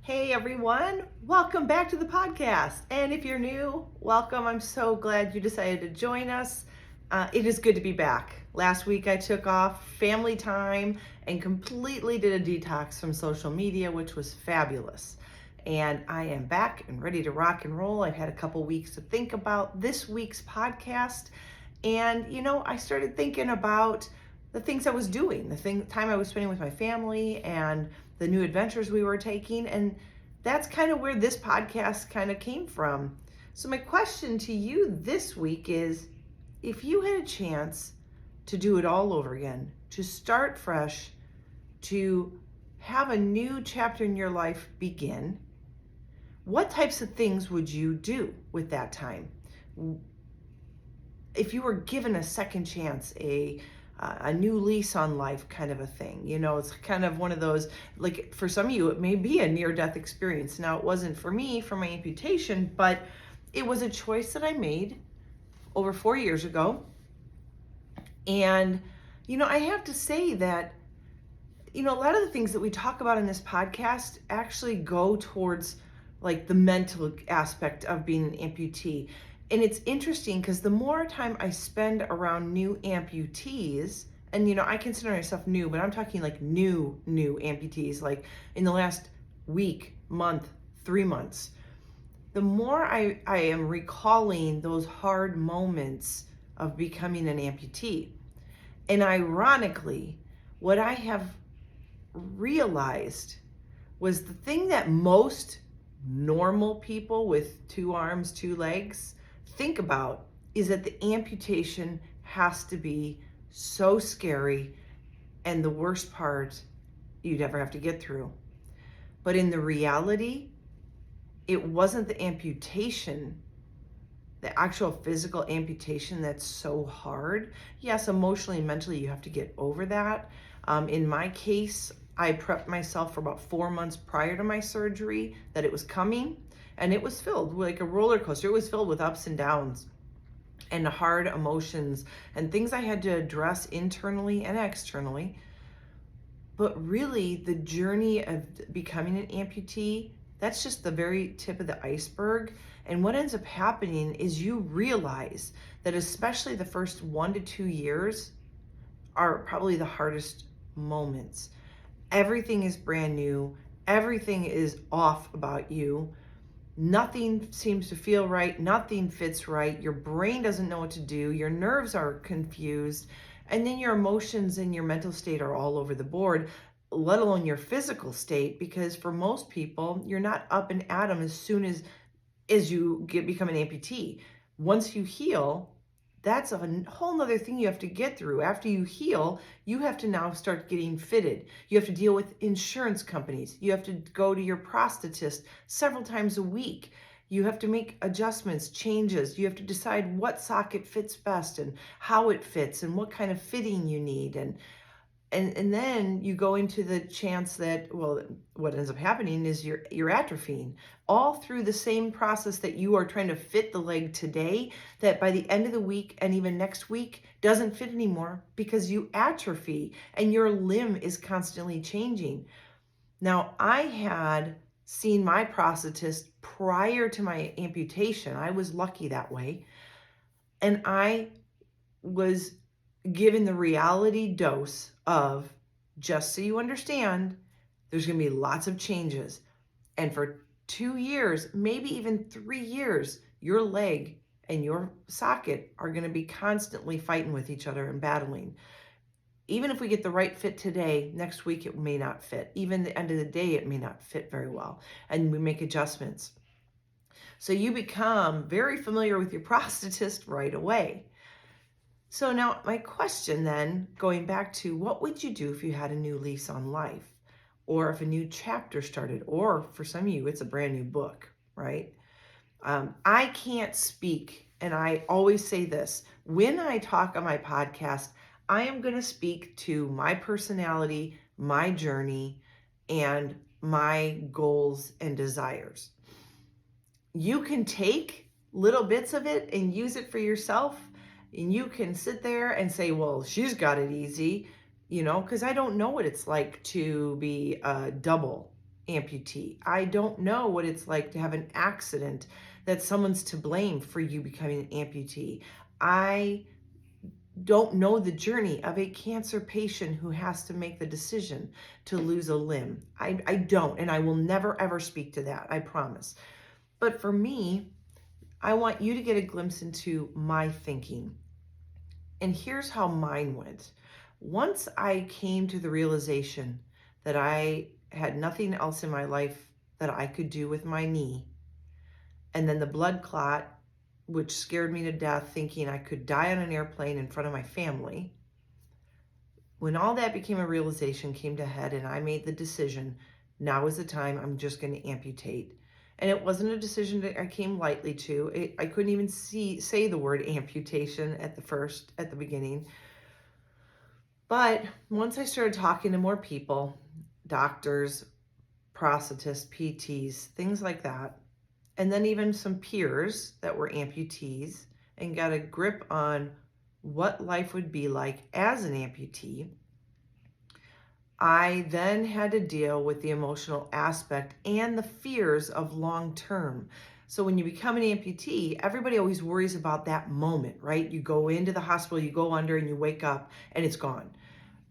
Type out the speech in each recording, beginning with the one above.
Hey everyone, welcome back to the podcast. And if you're new, welcome. I'm so glad you decided to join us. It is good to be back. Last week I took off family time and completely did a detox from social media, which was fabulous. And I am back and ready to rock and roll. I've had a couple weeks to think about this week's podcast. And, I started thinking about the things I was doing, time I was spending with my family and the new adventures we were taking. And that's kind of where this podcast kind of came from. So my question to you this week is, if you had a chance to do it all over again, to start fresh, to have a new chapter in your life begin, what types of things would you do with that time? If you were given a second chance, a new lease on life kind of a thing. It's kind of one of those, like for some of you, it may be a near-death experience. Now, it wasn't for me for my amputation, but it was a choice that I made over 4 years ago. And, I have to say that, a lot of the things that we talk about in this podcast actually go towards like the mental aspect of being an amputee. And it's interesting because the more time I spend around new amputees, and I consider myself new, but I'm talking like new amputees, like in the last week, month, 3 months, the more I am recalling those hard moments of becoming an amputee. And ironically, what I have realized was the thing that most normal people with 2 arms, 2 legs think about is that the amputation has to be so scary and the worst part you'd ever have to get through. But in the reality, it wasn't the amputation, the actual physical amputation, that's so hard. Yes, emotionally and mentally you have to get over that. In my case, I prepped myself for about 4 months prior to my surgery that it was coming. And it was filled like a roller coaster. It was filled with ups and downs and hard emotions and things I had to address internally and externally. But really, the journey of becoming an amputee, that's just the very tip of the iceberg. And what ends up happening is you realize that especially the first 1 to 2 years are probably the hardest moments. Everything is brand new. Everything is off about you. Nothing seems to feel right. Nothing fits right. Your brain doesn't know what to do. Your nerves are confused. And then your emotions and your mental state are all over the board, let alone your physical state, because for most people, you're not up and at 'em as soon as you become an amputee. Once you heal, that's a whole nother thing you have to get through. After you heal, you have to now start getting fitted. You have to deal with insurance companies. You have to go to your prosthetist several times a week. You have to make adjustments, changes. You have to decide what socket fits best and how it fits and what kind of fitting you need. And then you go into the chance that, well, what ends up happening is you're atrophying all through the same process that you are trying to fit the leg today, that by the end of the week and even next week doesn't fit anymore because you atrophy and your limb is constantly changing. Now, I had seen my prosthetist prior to my amputation. I was lucky that way. And I was given the reality dose of, just so you understand, there's going to be lots of changes. And for 2 years, maybe even 3 years, your leg and your socket are going to be constantly fighting with each other and battling. Even if we get the right fit today, next week it may not fit. Even the end of the day, it may not fit very well. And we make adjustments. So you become very familiar with your prosthetist right away. So now my question then, going back to what would you do if you had a new lease on life, or if a new chapter started, or for some of you, it's a brand new book, right? I can't speak, and I always say this, when I talk on my podcast, I am going to speak to my personality, my journey, and my goals and desires. You can take little bits of it and use it for yourself. And you can sit there and say, well, she's got it easy, because I don't know what it's like to be a double amputee. I don't know what it's like to have an accident that someone's to blame for you becoming an amputee. I don't know the journey of a cancer patient who has to make the decision to lose a limb. I don't, and I will never ever speak to that, I promise. But for me, I want you to get a glimpse into my thinking. And here's how mine went. Once I came to the realization that I had nothing else in my life that I could do with my knee, and then the blood clot, which scared me to death, thinking I could die on an airplane in front of my family. When all that became a realization, came to head, and I made the decision, now is the time, I'm just going to amputate. And it wasn't a decision that I came lightly to. I couldn't even say the word amputation at the beginning. But once I started talking to more people, doctors, prosthetists, PTs, things like that, and then even some peers that were amputees, and got a grip on what life would be like as an amputee, I then had to deal with the emotional aspect and the fears of long term. So when you become an amputee, everybody always worries about that moment, right? You go into the hospital, you go under, and you wake up and it's gone.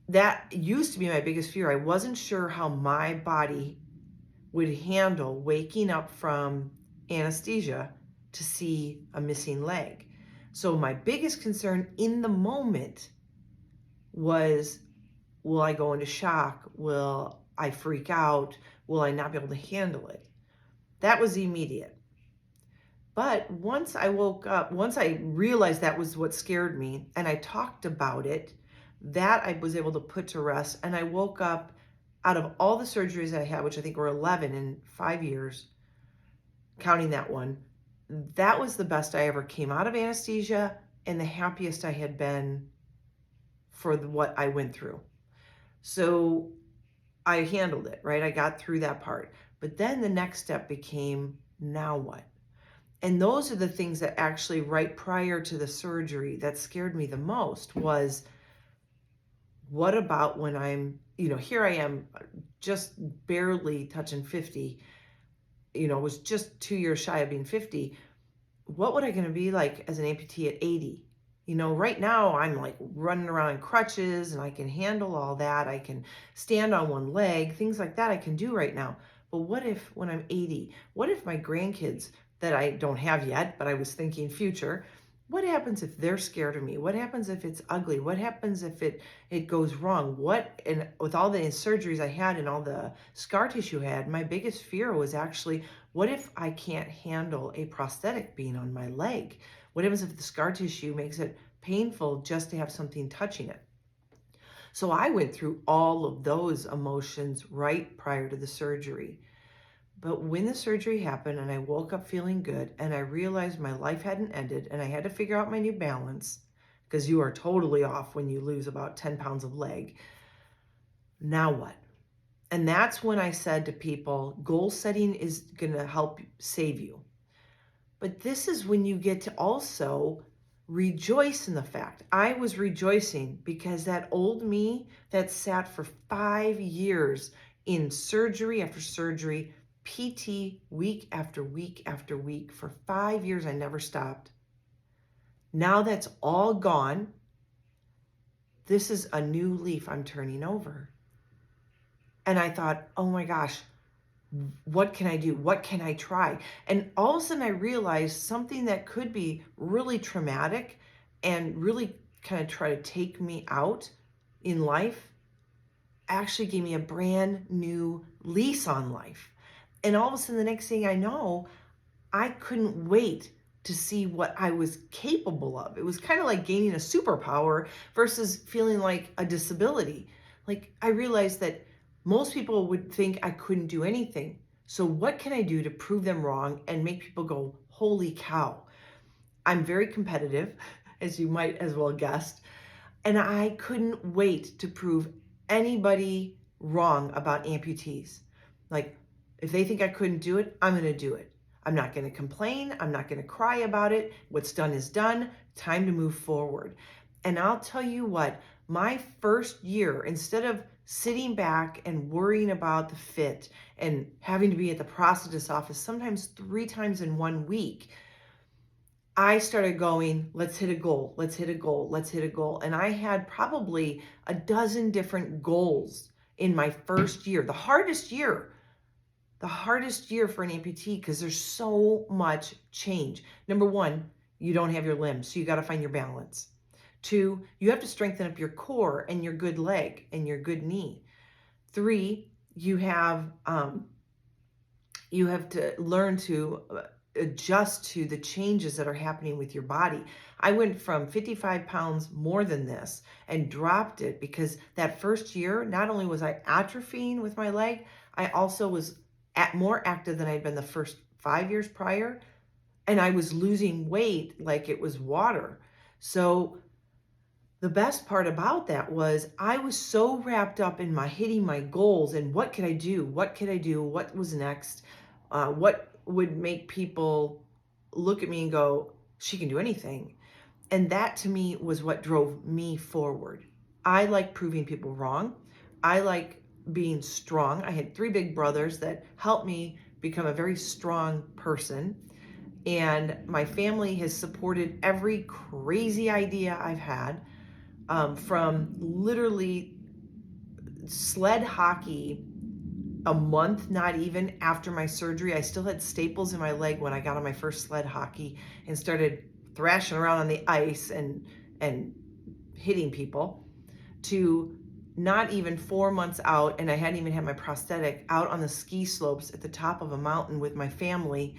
That used to be my biggest fear. I wasn't sure how my body would handle waking up from anesthesia to see a missing leg. So my biggest concern in the moment was, will I go into shock? Will I freak out? Will I not be able to handle it? That was immediate. But once I woke up, once I realized that was what scared me, and I talked about it, that I was able to put to rest. And I woke up, out of all the surgeries I had, which I think were 11 in 5 years, counting that one, that was the best I ever came out of anesthesia and the happiest I had been for what I went through. So I handled it, right? I got through that part. But then the next step became, now what? And those are the things that actually, right prior to the surgery, that scared me the most was, what about when I'm, here I am, just barely touching 50, was just 2 years shy of being 50. What would I going to be like as an amputee at 80? Right now I'm like running around in crutches and I can handle all that. I can stand on one leg, things like that I can do right now. But what if when I'm 80, what if my grandkids that I don't have yet, but I was thinking future, what happens if they're scared of me? What happens if it's ugly? What happens if it goes wrong? And with all the surgeries I had and all the scar tissue I had, my biggest fear was actually, what if I can't handle a prosthetic being on my leg? What happens if the scar tissue makes it painful just to have something touching it? So I went through all of those emotions right prior to the surgery. But when the surgery happened and I woke up feeling good and I realized my life hadn't ended and I had to figure out my new balance, because you are totally off when you lose about 10 pounds of leg. Now what? And that's when I said to people, goal setting is going to help save you. But this is when you get to also rejoice in the fact. I was rejoicing because that old me that sat for 5 years in surgery after surgery, PT week after week after week, for 5 years, I never stopped. Now that's all gone. This is a new leaf I'm turning over. And I thought, oh my gosh, what can I do? What can I try? And all of a sudden I realized something that could be really traumatic and really kind of try to take me out in life actually gave me a brand new lease on life. And all of a sudden, the next thing I know, I couldn't wait to see what I was capable of. It was kind of like gaining a superpower versus feeling like a disability. Like, I realized that most people would think I couldn't do anything. So what can I do to prove them wrong and make people go, holy cow? I'm very competitive, as you might as well guessed. And I couldn't wait to prove anybody wrong about amputees. Like, if they think I couldn't do it, I'm going to do it. I'm not going to complain. I'm not going to cry about it. What's done is done. Time to move forward. And I'll tell you what, my first year, instead of sitting back and worrying about the fit and having to be at the prosthetist office sometimes 3 times in 1 week, I started going, let's hit a goal, let's hit a goal, let's hit a goal. And I had probably a dozen different goals in my first year, the hardest year for an amputee because there's so much change. Number one, you don't have your limbs, so you got to find your balance. 2, you have to strengthen up your core and your good leg and your good knee. 3, you have to learn to adjust to the changes that are happening with your body. I went from 55 pounds more than this and dropped it because that first year, not only was I atrophying with my leg, I also was more active than I'd been the first 5 years prior. And I was losing weight like it was water. So the best part about that was I was so wrapped up in hitting my goals and what could I do? What could I do? What was next? What would make people look at me and go, she can do anything. And that to me was what drove me forward. I like proving people wrong. I like being strong. I had 3 big brothers that helped me become a very strong person. And my family has supported every crazy idea I've had, from literally sled hockey a month, not even after my surgery. I still had staples in my leg when I got on my first sled hockey and started thrashing around on the ice and hitting people, to not even 4 months out, and I hadn't even had my prosthetic, out on the ski slopes at the top of a mountain with my family,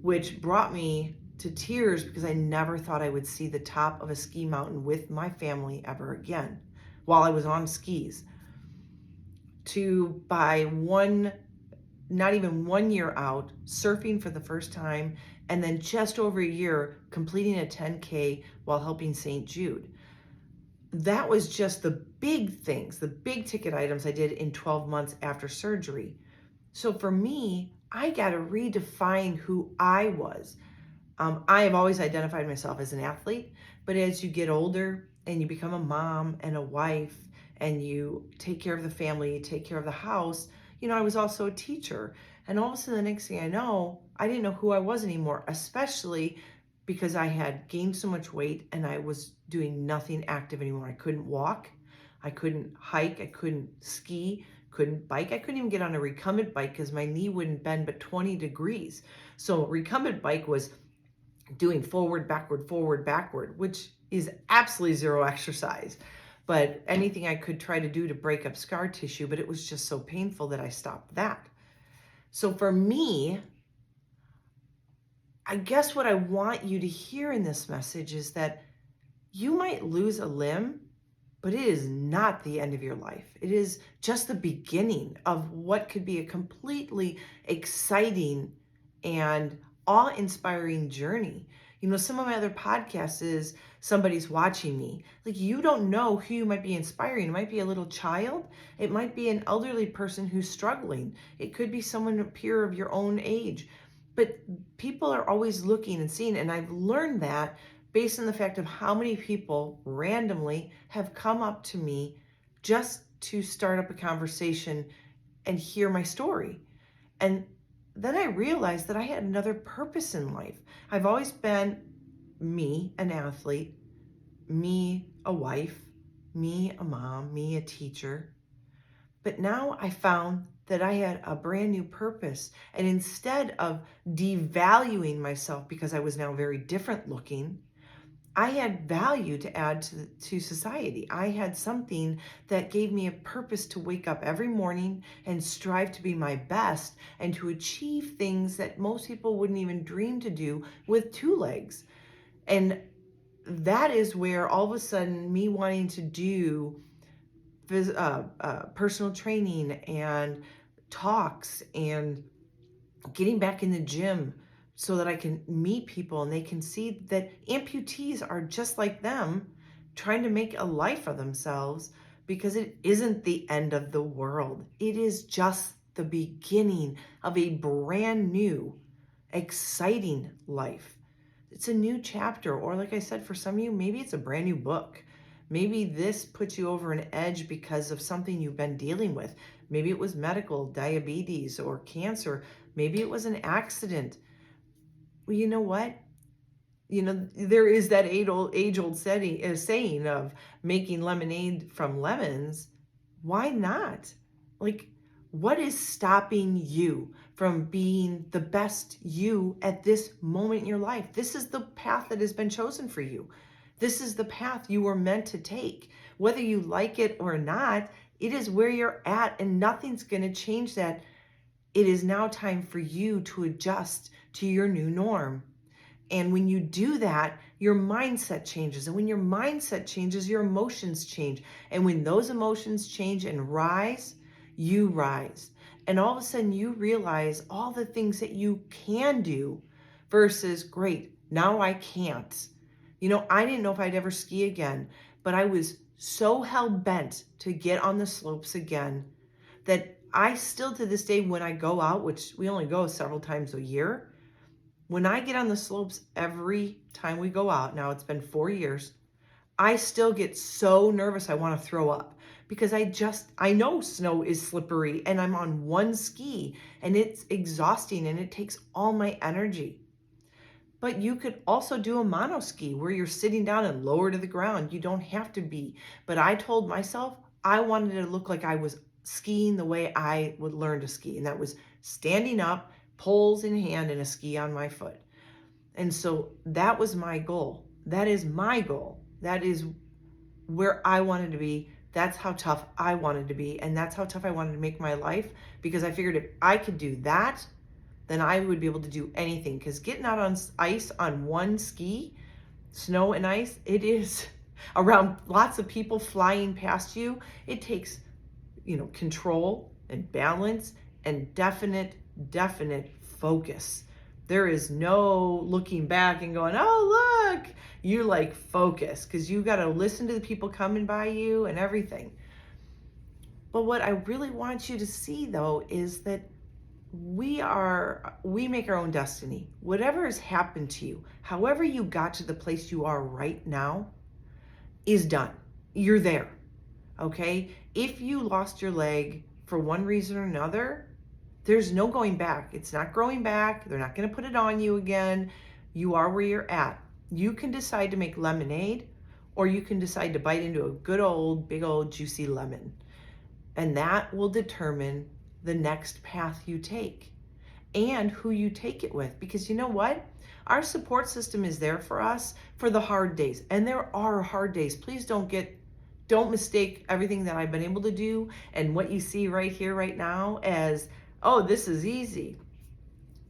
which brought me to tears because I never thought I would see the top of a ski mountain with my family ever again while I was on skis. To not even 1 year out, surfing for the first time, and then just over a year completing a 10K while helping St. Jude. That was just the big things, the big ticket items I did in 12 months after surgery. So for me, I got to redefine who I was. I have always identified myself as an athlete, but as you get older and you become a mom and a wife and you take care of the family, you take care of the house, I was also a teacher. And all of a sudden, the next thing I know, I didn't know who I was anymore, especially because I had gained so much weight and I was doing nothing active anymore. I couldn't walk, I couldn't hike, I couldn't ski, couldn't bike. I couldn't even get on a recumbent bike because my knee wouldn't bend but 20 degrees. So a recumbent bike was doing forward, backward, which is absolutely zero exercise. But anything I could try to do to break up scar tissue, but it was just so painful that I stopped that. So for me, I guess what I want you to hear in this message is that you might lose a limb, but it is not the end of your life. It is just the beginning of what could be a completely exciting and awe-inspiring journey. Some of my other podcasts is somebody's watching me. Like, you don't know who you might be inspiring. It might be a little child. It might be an elderly person who's struggling. It could be someone, a peer of your own age. But people are always looking and seeing, and I've learned that based on the fact of how many people randomly have come up to me just to start up a conversation and hear my story. And then I realized that I had another purpose in life. I've always been me, an athlete, me, a wife, me, a mom, me, a teacher. But now I found that I had a brand new purpose. And instead of devaluing myself because I was now very different looking, I had value to add to society. I had something that gave me a purpose to wake up every morning and strive to be my best and to achieve things that most people wouldn't even dream to do with 2 legs. And that is where all of a sudden me wanting to do personal training and talks and getting back in the gym so that I can meet people and they can see that amputees are just like them, trying to make a life of themselves, because it isn't the end of the world. It is just the beginning of a brand new, exciting life. It's a new chapter, or like I said, for some of you, maybe it's a brand new book. Maybe this puts you over an edge because of something you've been dealing with. Maybe it was medical, diabetes, or cancer. Maybe it was an accident. Well, you know what? There is that age-old saying of making lemonade from lemons. Why not? Like, what is stopping you from being the best you at this moment in your life? This is the path that has been chosen for you. This is the path you were meant to take. Whether you like it or not, it is where you're at, and nothing's going to change that. It is now time for you to adjust to your new norm. And when you do that, your mindset changes. And when your mindset changes, your emotions change. And when those emotions change and rise, you rise. And all of a sudden you realize all the things that you can do versus, great, now I can't. I didn't know if I'd ever ski again, but I was so hell bent to get on the slopes again that I still, to this day, when I go out, which we only go several times a year, when I get on the slopes every time we go out, now it's been 4 years, I still get so nervous I want to throw up because I know snow is slippery and I'm on one ski and it's exhausting and it takes all my energy. But you could also do a mono ski where you're sitting down and lower to the ground. You don't have to be. But I told myself I wanted to look like I was skiing the way I would learn to ski. And that was standing up, poles in hand, and a ski on my foot. And so that was my goal. That is my goal. That is where I wanted to be. That's how tough I wanted to be. And that's how tough I wanted to make my life, because I figured if I could do that, then I would be able to do anything. Because getting out on ice on one ski, snow and ice, it is around lots of people flying past you. It takes, control and balance and definite focus. There is no looking back and going, oh, look, you focus, because you got to listen to the people coming by you and everything. But what I really want you to see, though, is that we make our own destiny. Whatever has happened to you, however you got to the place you are right now, is done. You're there. Okay? If you lost your leg for one reason or another, there's no going back. It's not growing back. They're not going to put it on you again. You are where you're at. You can decide to make lemonade, or you can decide to bite into a big old juicy lemon. And that will determine the next path you take and who you take it with. Because you know what? Our support system is there for us for the hard days. And there are hard days. Please don't mistake everything that I've been able to do and what you see right here, right now as, oh, this is easy.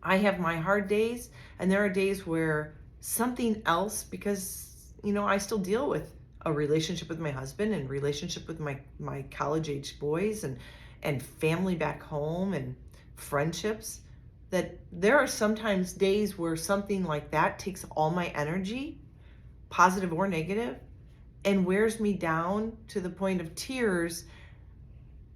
I have my hard days, and there are days where something else, because, I still deal with a relationship with my husband and relationship with my college-age boys and family back home and friendships, that there are sometimes days where something like that takes all my energy, positive or negative, and wears me down to the point of tears.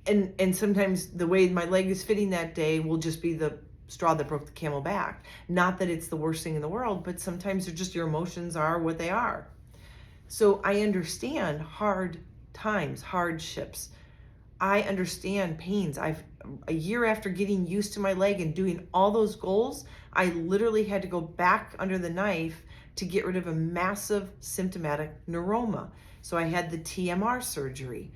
And sometimes the way my leg is fitting that day will just be the straw that broke the camel back. Not that it's the worst thing in the world, but sometimes they're just, your emotions are what they are. So I understand hard times, hardships. I understand pains. A year after getting used to my leg and doing all those goals, I literally had to go back under the knife to get rid of a massive symptomatic neuroma. So I had the TMR surgery.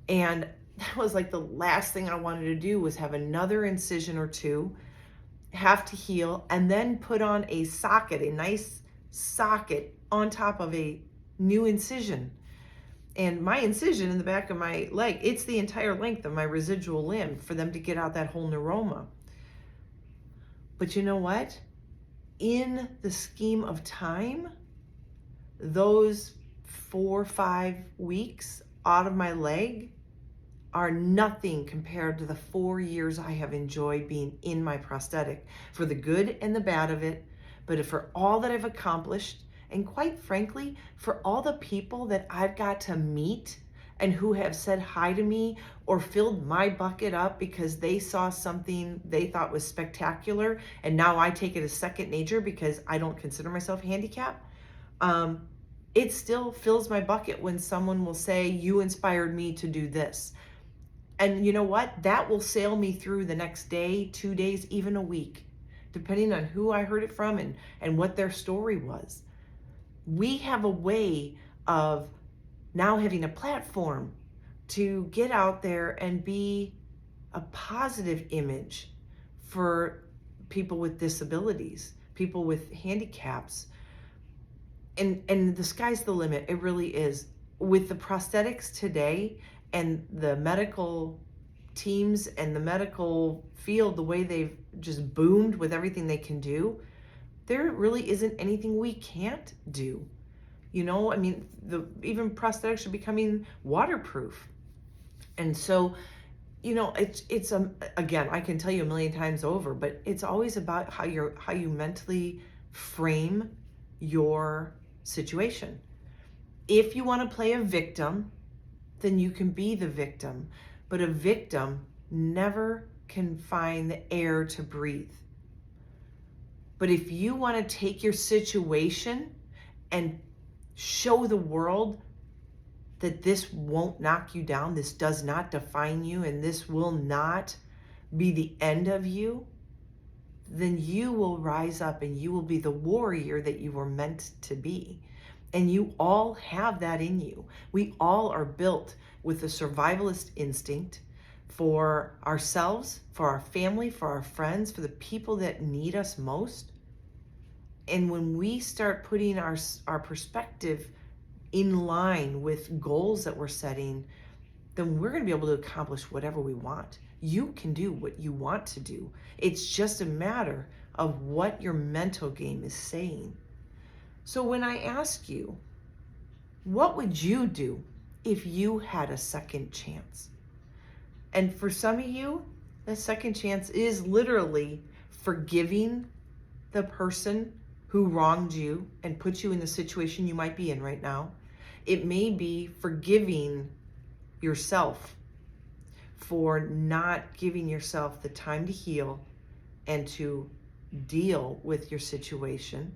And that was the last thing I wanted to do, was have another incision or two, have to heal, and then put on a nice socket on top of a new incision. And my incision in the back of my leg, it's the entire length of my residual limb for them to get out that whole neuroma. But you know what? In the scheme of time, those 4 or 5 weeks out of my leg are nothing compared to the 4 years I have enjoyed being in my prosthetic, for the good and the bad of it, but for all that I've accomplished. And quite frankly, for all the people that I've got to meet and who have said hi to me or filled my bucket up because they saw something they thought was spectacular, and now I take it as second nature because I don't consider myself handicapped. It still fills my bucket when someone will say, you inspired me to do this. And you know what? That will sail me through the next day, 2 days, even a week, depending on who I heard it from and what their story was. We have a way of now having a platform to get out there and be a positive image for people with disabilities, people with handicaps. And the sky's the limit. It really is. With the prosthetics today and the medical teams and the medical field, the way they've just boomed with everything they can do, there really isn't anything we can't do. You know, I mean, even prosthetics are becoming waterproof. And so, you know, it's again, I can tell you a million times over, but it's always about how you mentally frame your situation. If you want to play a victim, then you can be the victim, but a victim never can find the air to breathe. But if you want to take your situation and show the world that this won't knock you down, this does not define you, and this will not be the end of you, then you will rise up and you will be the warrior that you were meant to be. And you all have that in you. We all are built with a survivalist instinct for ourselves, for our family, for our friends, for the people that need us most. And when we start putting our perspective in line with goals that we're setting, then we're going to be able to accomplish whatever we want. You can do what you want to do. It's just a matter of what your mental game is saying. So when I ask you, what would you do if you had a second chance? And for some of you, the second chance is literally forgiving the person who wronged you and put you in the situation you might be in right now. It may be forgiving yourself for not giving yourself the time to heal and to deal with your situation.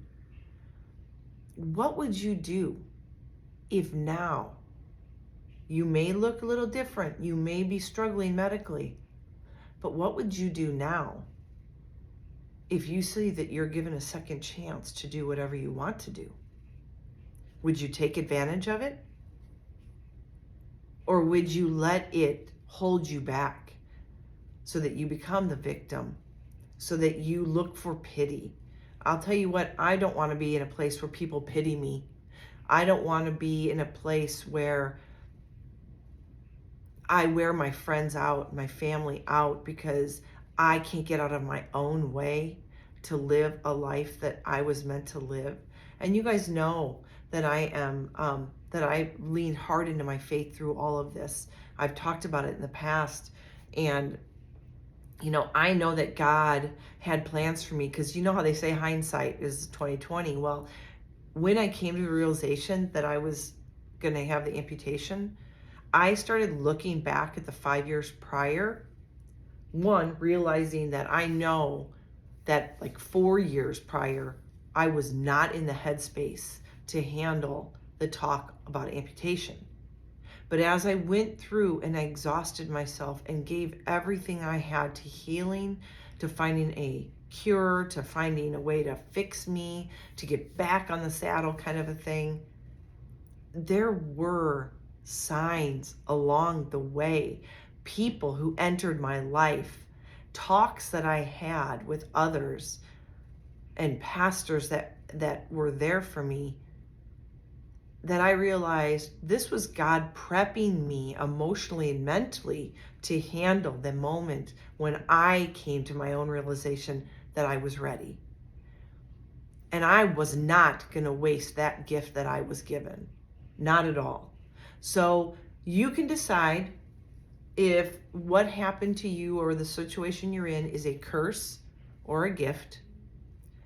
What would you do if now you may look a little different, you may be struggling medically, but what would you do now if you see that you're given a second chance to do whatever you want to do? Would you take advantage of it? Or would you let it hold you back so that you become the victim, so that you look for pity? I'll tell you what, I don't want to be in a place where people pity me. I don't want to be in a place where I wear my friends out, my family out, because I can't get out of my own way to live a life that I was meant to live. And you guys know that I lean hard into my faith through all of this. I've talked about it in the past, and you know, I know that God had plans for me, because you know how they say hindsight is 20/20. Well, when I came to the realization that I was going to have the amputation, I started looking back at the 5 years prior. One, realizing that I know that like 4 years prior, I was not in the headspace to handle the talk about amputation. But as I went through and I exhausted myself and gave everything I had to healing, to finding a cure, to finding a way to fix me, to get back on the saddle kind of a thing, there were signs along the way, people who entered my life, talks that I had with others, and pastors that were there for me, that I realized this was God prepping me emotionally and mentally to handle the moment when I came to my own realization that I was ready. And I was not going to waste that gift that I was given. Not at all. So you can decide if what happened to you or the situation you're in is a curse or a gift.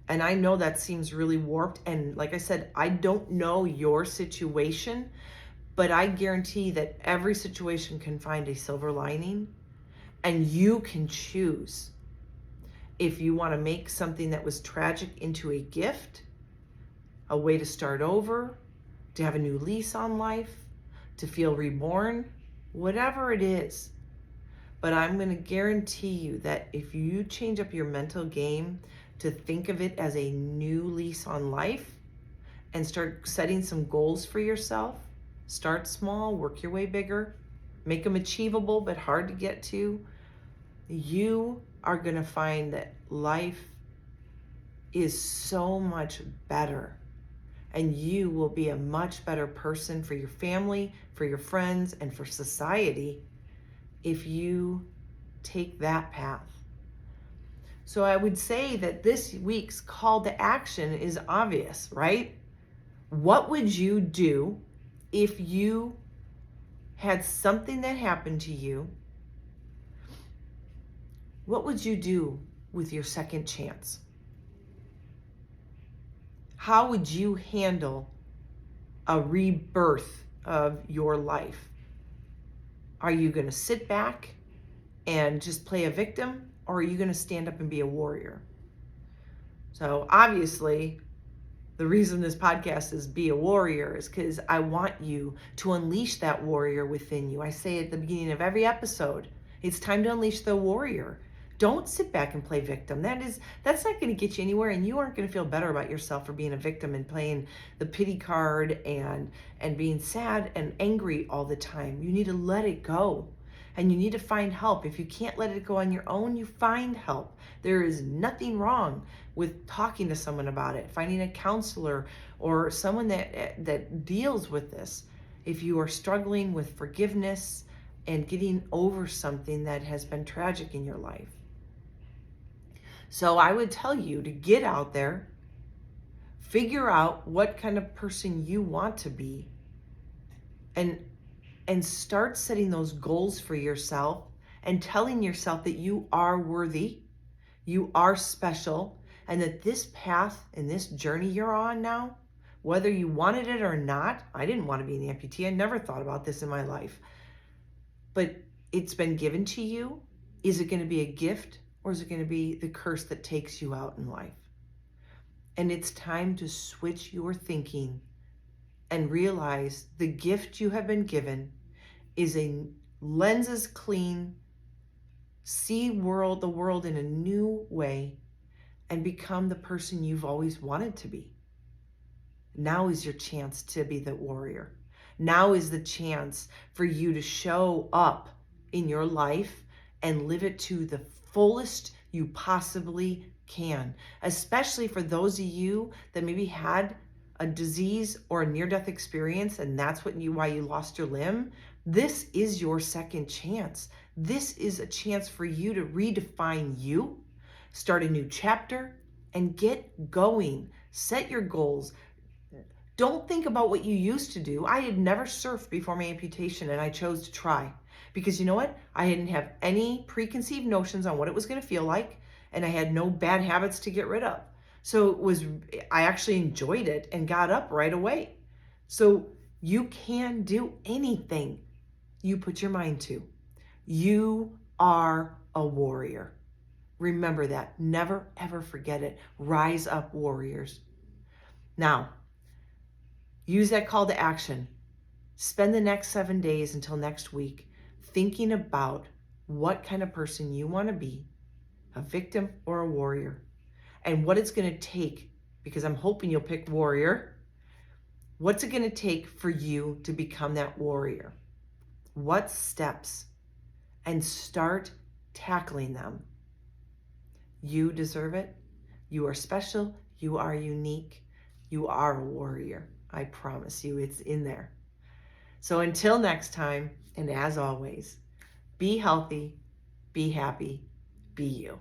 And I know that seems really warped. And like I said, I don't know your situation, but I guarantee that every situation can find a silver lining, and you can choose if you want to make something that was tragic into a gift, a way to start over, to have a new lease on life, to feel reborn, whatever it is. But I'm going to guarantee you that if you change up your mental game to think of it as a new lease on life and start setting some goals for yourself, start small, work your way bigger, make them achievable but hard to get to, you are going to find that life is so much better. And you will be a much better person for your family, for your friends, and for society if you take that path. So I would say that this week's call to action is obvious, right? What would you do if you had something that happened to you? What would you do with your second chance? How would you handle a rebirth of your life? Are you going to sit back and just play a victim, or are you going to stand up and be a warrior? So obviously, the reason this podcast is Be a Warrior is because I want you to unleash that warrior within you. I say at the beginning of every episode, it's time to unleash the warrior. Don't sit back and play victim. That's not going to get you anywhere, and you aren't going to feel better about yourself for being a victim and playing the pity card and being sad and angry all the time. You need to let it go, and you need to find help. If you can't let it go on your own, you find help. There is nothing wrong with talking to someone about it, finding a counselor or someone that deals with this. If you are struggling with forgiveness and getting over something that has been tragic in your life. So I would tell you to get out there, figure out what kind of person you want to be, and start setting those goals for yourself and telling yourself that you are worthy, you are special, and that this path and this journey you're on now, whether you wanted it or not, I didn't want to be an amputee. I never thought about this in my life. But it's been given to you. Is it going to be a gift, or is it going to be the curse that takes you out in life? And it's time to switch your thinking and realize the gift you have been given is a lenses clean, see the world in a new way, and become the person you've always wanted to be. Now is your chance to be the warrior. Now is the chance for you to show up in your life and live it to the fullest you possibly can, especially for those of you that maybe had a disease or a near-death experience and that's why you lost your limb. This is your second chance. This is a chance for you to redefine you, start a new chapter, and get going. Set your goals. Don't think about what you used to do. I had never surfed before my amputation, and I chose to try. Because you know what? I didn't have any preconceived notions on what it was going to feel like, and I had no bad habits to get rid of. So I actually enjoyed it and got up right away. So you can do anything you put your mind to. You are a warrior. Remember that. Never, ever forget it. Rise up, warriors. Now, use that call to action. Spend the next 7 days until next week thinking about what kind of person you want to be, a victim or a warrior, and what it's going to take, because I'm hoping you'll pick warrior. What's it going to take for you to become that warrior? What steps? And start tackling them. You deserve it. You are special. You are unique. You are a warrior. I promise you, it's in there. So until next time, and as always, be healthy, be happy, be you.